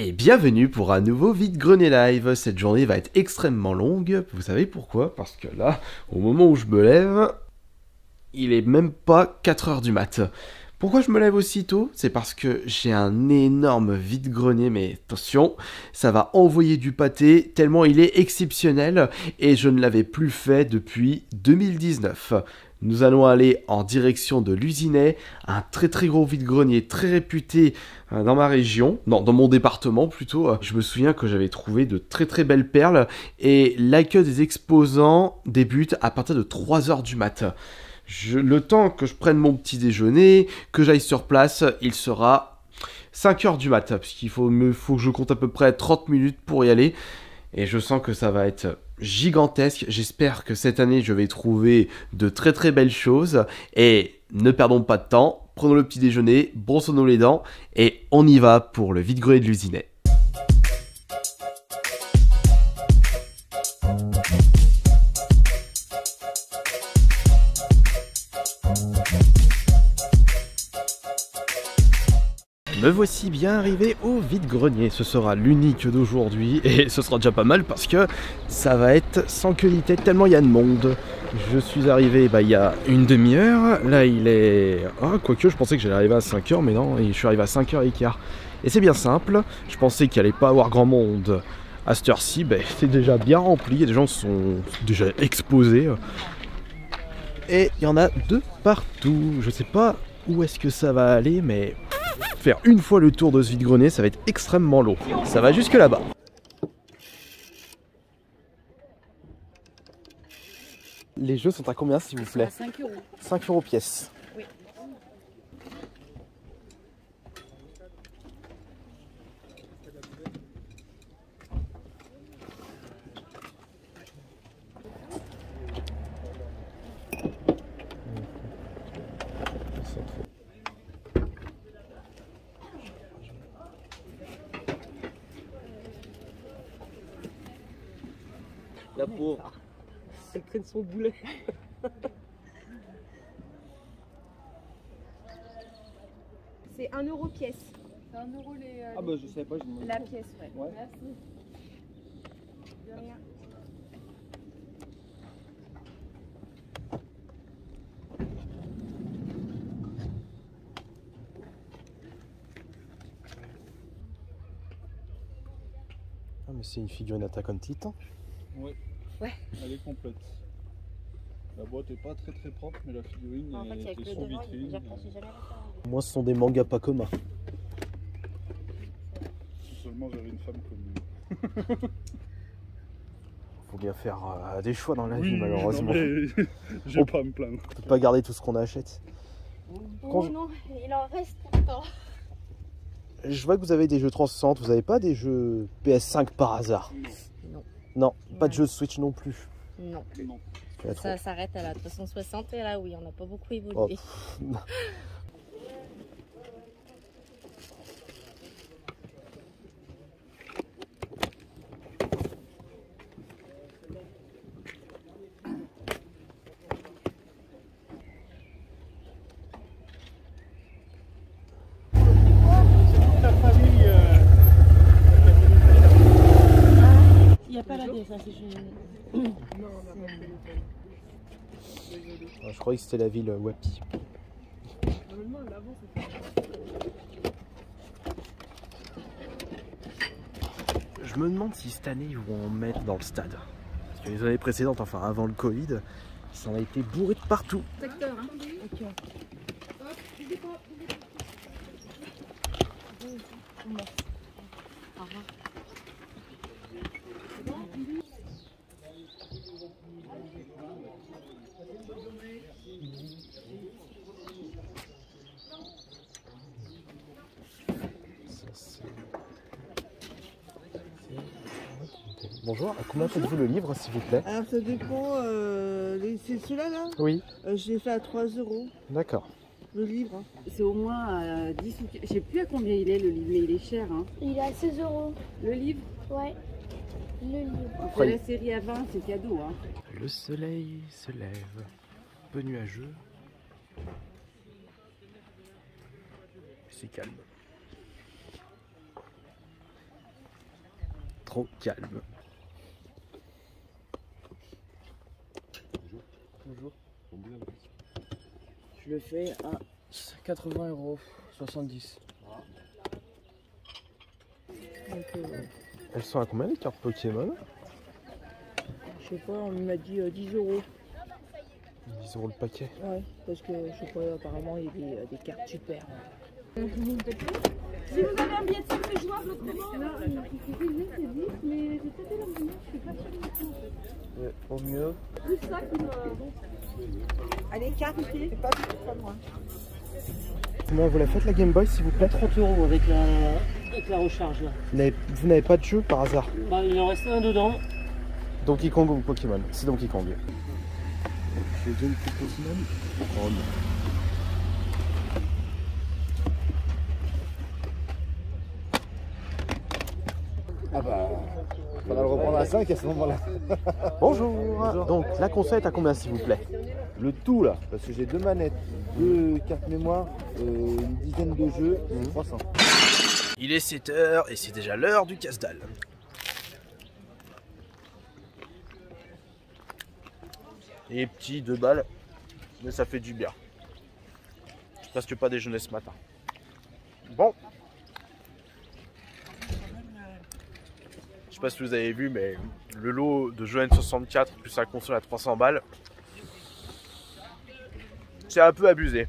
Et bienvenue pour un nouveau vide-grenier live. Cette journée va être extrêmement longue. Vous savez pourquoi? Parce que là, au moment où je me lève, il est même pas 4 heures du mat. Pourquoi je me lève aussitôt? C'est parce que j'ai un énorme vide-grenier, mais attention, ça va envoyer du pâté tellement il est exceptionnel et je ne l'avais plus fait depuis 2019. Nous allons aller en direction de l'Usinet, un très gros vide-grenier très réputé dans ma région, non, dans mon département plutôt. Je me souviens que j'avais trouvé de très belles perles et l'accueil des exposants débute à partir de 3 heures du mat'. Le temps que je prenne mon petit déjeuner, que j'aille sur place, il sera 5 heures du mat', parce qu'il faut que je compte à peu près 30 minutes pour y aller. Et je sens que ça va être gigantesque. J'espère que cette année, je vais trouver de très belles choses. Et ne perdons pas de temps, prenons le petit déjeuner, brossons-nous les dents, et on y va pour le vide-grenier de l'Usinet. Me voici bien arrivé au vide-grenier, ce sera l'unique d'aujourd'hui et ce sera déjà pas mal parce que ça va être sans queue ni tête tellement il y a de monde. Je suis arrivé il y a une demi-heure, là il est... Ah quoique je pensais que j'allais arriver à 5h mais non, je suis arrivé à 5h15. Et c'est bien simple, je pensais qu'il allait pas avoir grand monde à cette heure-ci, c'est déjà bien rempli, des gens sont déjà exposés. Et il y en a de partout, je sais pas où est-ce que ça va aller mais... Faire une fois le tour de ce vide-grenier, ça va être extrêmement long. Ça va jusque là-bas. Les jeux sont à combien s'il vous plaît? 5 €. 5 € pièce. Oui. La pauvre, elle traîne son boulet. C'est 1 € pièce. C'est 1 € les. Ah bah je sais pas, je La pièce, ouais. Merci. De rien. Ah mais c'est une figurine Attack on Titan. Ouais. Ouais. Elle est complète. La boîte est pas très propre, mais la figurine En fait, il y a que est le sur devant, vitrine. j'ai jamais réparé. Moi ce sont des mangas pas communs. Si seulement j'avais une femme comme lui. Faut bien faire des choix dans la vie malheureusement. Je vais pas me plaindre. On peut pas garder tout ce qu'on achète. Oh non, il en reste pourtant. Je vois que vous avez des jeux 360, vous avez pas des jeux PS5 par hasard? Non. Non, pas de jeux Switch non plus. Non. Non. Ça s'arrête à la 360 et là oui, on n'a pas beaucoup évolué. Oh. Il n'y a pas la DS, ça c'est génial. Je croyais que c'était la ville Wapi. Je me demande si cette année ils vont en mettre dans le stade. Parce que les années précédentes, enfin avant le Covid, ça en a été bourré de partout. Secteur, hein. Ok. Au revoir. Bonjour, à combien faites-vous le livre s'il vous plaît? Alors ça dépend, c'est celui-là là, Oui. je l'ai fait à 3 €, D'accord. le livre. C'est au moins 10 ou... Je sais plus à combien il est le livre, mais il est cher. Hein. Il est à 16 €. Le livre, Ouais. Le livre. c'est la série à 20, c'est cadeau. Hein. Le soleil se lève, peu nuageux. C'est calme. trop calme. Bonjour. Je le fais à 80 €, 70. Donc, Elles sont à combien les cartes Pokémon? Je sais pas, on m'a dit 10 €. 10 € le paquet. Ouais, parce que je sais pas, apparemment il y a des cartes super. Si vous avez un billet de 5, c'est jouable autrement. Non, c'est 10, mais j'ai peut-être la minute, je suis pas sûre du tout en fait. Ouais, au mieux. Plus ça qui me... Allez, carte ici, c'est pas loin. Comment vous la faites la Game Boy s'il vous plaît? 30 € avec la recharge là. Vous n'avez pas de jeu par hasard? Bah, il en reste un dedans. Donkey Kong ou Pokémon? C'est Donkey Kong. Je vais donner le Pokémon. Oh non. Ah bah, faudra le reprendre à 5 à ce moment-là. Bonjour. Donc la console est à combien s'il vous plaît? Le tout là, parce que j'ai 2 manettes, 2 cartes mémoire, une dizaine de jeux, 300. Il est 7 h et c'est déjà l'heure du casse-dalle. Et petit 2 balles, mais ça fait du bien. Je presque pas déjeuner ce matin. Bon. Je sais pas si vous avez vu, mais le lot de jeux N64 plus la console à 300 balles, c'est un peu abusé.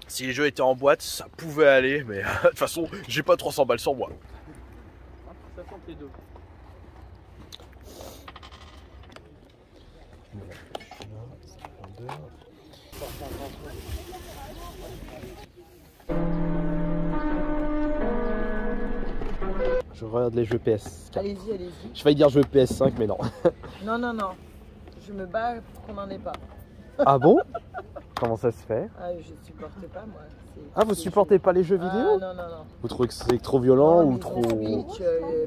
Si les jeux étaient en boîte, ça pouvait aller, mais de toute façon, j'ai pas 300 balles sur moi. Ça sent les deux. Je regarde les jeux PS. Allez-y, allez-y. Je failli dire jeux PS5, mais non. Non, non, non. Je me bats pour qu'on n'en ait pas. Ah bon? Comment ça se fait? Ah, je supporte pas, moi. Ah, vous supportez pas les jeux vidéo? Ah, non, non, non. Vous trouvez que c'est trop violent ou Ils ont trop... Switch,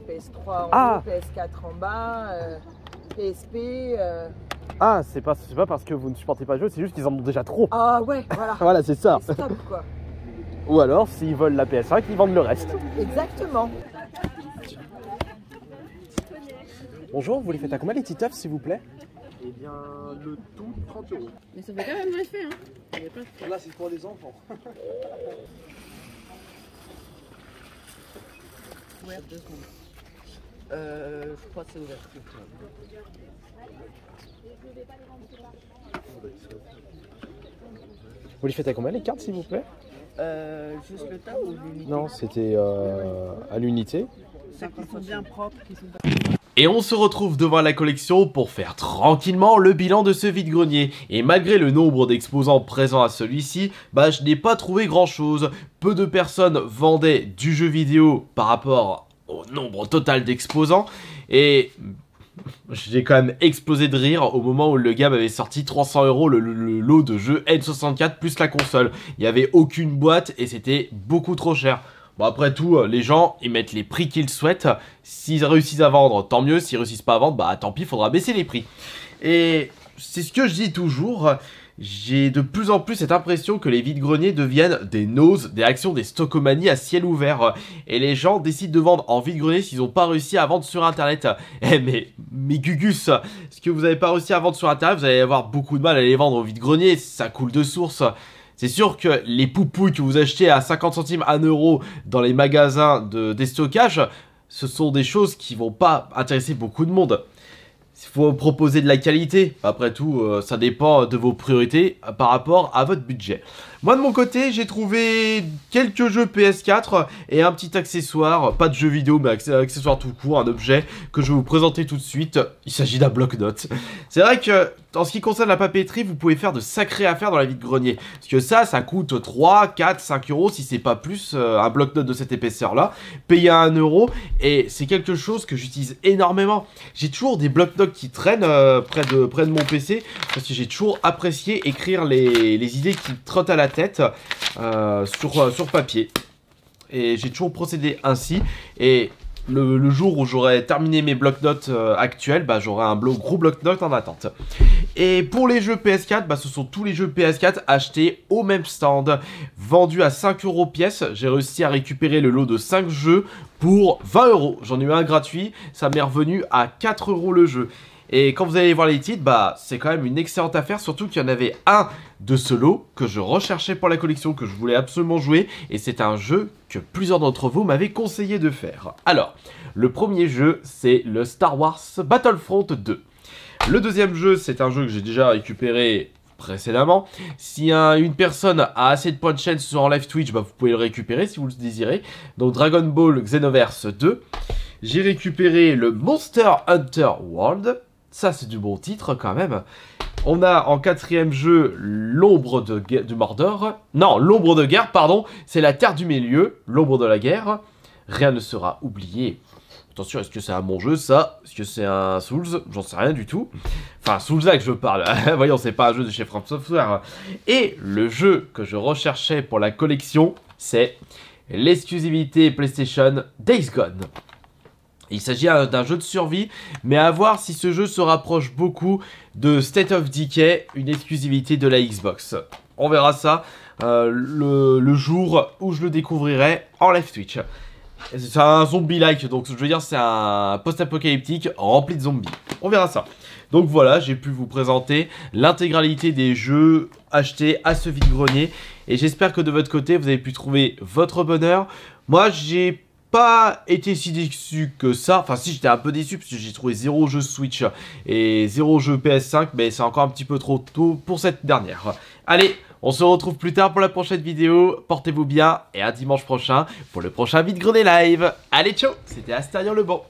PS3 en Ah. haut, PS4 en bas, PSP. Ah, c'est pas parce que vous ne supportez pas les jeux, c'est juste qu'ils en ont déjà trop. Ah ouais, voilà. Voilà, c'est ça. Et stop, quoi. Ou alors, s'ils veulent la PS5, ils vendent le reste. Exactement. Bonjour, vous les faites à combien les titeufs, s'il vous plaît? Eh bien, le tout 30 €. Mais ça fait quand même effet, hein. Là, c'est pour les enfants. Ouais, 2 secondes. Je crois que c'est ouvert. Vous les faites à combien les cartes, s'il vous plaît? Juste le tas ou l'unité? Non, c'était à l'unité. Ceux qui sont bien propres, qui sont pas... Et on se retrouve devant la collection pour faire tranquillement le bilan de ce vide-grenier. Et malgré le nombre d'exposants présents à celui-ci, bah je n'ai pas trouvé grand chose. Peu de personnes vendaient du jeu vidéo par rapport au nombre total d'exposants. Et j'ai quand même explosé de rire au moment où le gars m'avait sorti 300 € le lot de jeux N64 plus la console. Il n'y avait aucune boîte et c'était beaucoup trop cher. Bon, après tout, les gens, ils mettent les prix qu'ils souhaitent. S'ils réussissent à vendre, tant mieux. S'ils réussissent pas à vendre, bah tant pis, il faudra baisser les prix. Et c'est ce que je dis toujours. J'ai de plus en plus cette impression que les vide-greniers deviennent des noses, des actions, des stockomanies à ciel ouvert. Et les gens décident de vendre en vide-grenier s'ils n'ont pas réussi à vendre sur internet. Eh mais Gugus, ce que vous n'avez pas réussi à vendre sur internet, vous allez avoir beaucoup de mal à les vendre au vide-grenier. Ça coule de source. C'est sûr que les poupouilles que vous achetez à 50 centimes, 1 € dans les magasins de déstockage, ce sont des choses qui vont pas intéresser beaucoup de monde. Il faut proposer de la qualité. Après tout, ça dépend de vos priorités par rapport à votre budget. Moi, de mon côté, j'ai trouvé quelques jeux PS4 et un petit accessoire. Pas de jeu vidéo, mais accessoire tout court, un objet que je vais vous présenter tout de suite. Il s'agit d'un bloc-notes. C'est vrai que, en ce qui concerne la papeterie, vous pouvez faire de sacrées affaires dans la vide-grenier. Parce que ça coûte 3, 4, 5 € si c'est pas plus, un bloc-notes de cette épaisseur-là. Payé à 1 €. Et c'est quelque chose que j'utilise énormément. J'ai toujours des bloc-notes qui traînent près de mon PC. Parce que j'ai toujours apprécié écrire les idées qui me trottent à la tête sur papier. Et j'ai toujours procédé ainsi. Et le jour où j'aurai terminé mes bloc-notes actuels, bah, j'aurai un gros bloc-notes en attente. Et pour les jeux PS4, bah, ce sont tous les jeux PS4 achetés au même stand, vendus à 5 € pièce. J'ai réussi à récupérer le lot de 5 jeux pour 20 €. J'en ai eu un gratuit, ça m'est revenu à 4 € le jeu. Et quand vous allez voir les titres, bah c'est quand même une excellente affaire, surtout qu'il y en avait un de ce lot que je recherchais pour la collection, que je voulais absolument jouer, et c'est un jeu que plusieurs d'entre vous m'avaient conseillé de faire. Alors, le premier jeu, c'est le Star Wars Battlefront 2. Le deuxième jeu, c'est un jeu que j'ai déjà récupéré précédemment. Si une personne a assez de points de chaîne sur live Twitch, bah, vous pouvez le récupérer si vous le désirez. Donc Dragon Ball Xenoverse 2. J'ai récupéré le Monster Hunter World. Ça, c'est du bon titre quand même. On a en quatrième jeu l'ombre du Mordor. Non, l'ombre de guerre, pardon. C'est la Terre du Milieu, l'ombre de la guerre. Rien ne sera oublié. Attention, est-ce que c'est un bon jeu ça? Est-ce que c'est un Souls? J'en sais rien du tout. Enfin, Soulshack je parle. Voyons, c'est pas un jeu de chez From Software. Et le jeu que je recherchais pour la collection, c'est l'exclusivité PlayStation Days Gone. Il s'agit d'un jeu de survie, mais à voir si ce jeu se rapproche beaucoup de State of Decay, une exclusivité de la Xbox. On verra ça le jour où je le découvrirai en live Twitch. C'est un zombie-like, donc je veux dire c'est un post-apocalyptique rempli de zombies. On verra ça. Donc voilà, j'ai pu vous présenter l'intégralité des jeux achetés à ce vide-grenier. Et j'espère que de votre côté, vous avez pu trouver votre bonheur. Moi, j'ai pas été si déçu que ça. Enfin si, j'étais un peu déçu parce que j'ai trouvé 0 jeu Switch et 0 jeu PS5, mais c'est encore un petit peu trop tôt pour cette dernière. Allez, on se retrouve plus tard pour la prochaine vidéo. Portez-vous bien et à dimanche prochain pour le prochain vide-grenier live. Allez, ciao, c'était Astérion le bon.